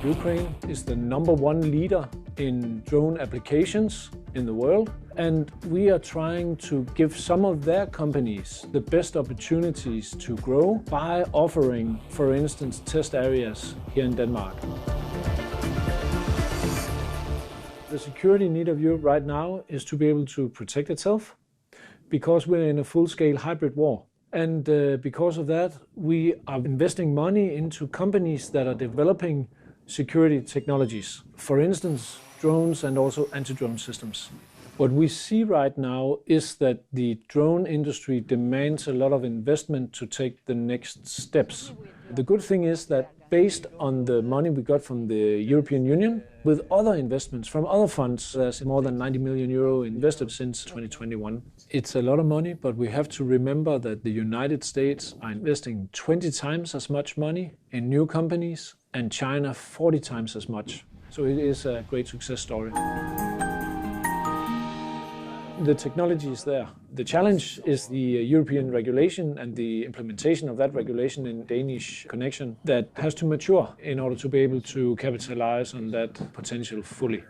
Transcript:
Ukraine is the #1 leader in drone applications in the world, and we are trying to give some of their companies the best opportunities to grow by offering, for instance, test areas here in Denmark. The security need of Europe right now is to be able to protect itself, because we're in a full-scale hybrid war. And because of that, we are investing money into companies that are developing security technologies. For instance, drones and also anti-drone systems. What we see right now is that the drone industry demands a lot of investment to take the next steps. The good thing is that based on the money we got from the European Union, with other investments from other funds, there's more than 90 million euro invested since 2021. It's a lot of money, but we have to remember that the United States are investing 20 times as much money in new companies, and China 40 times as much. So it is a great success story. The technology is there. The challenge is the European regulation and the implementation of that regulation in Danish connection that has to mature in order to be able to capitalize on that potential fully.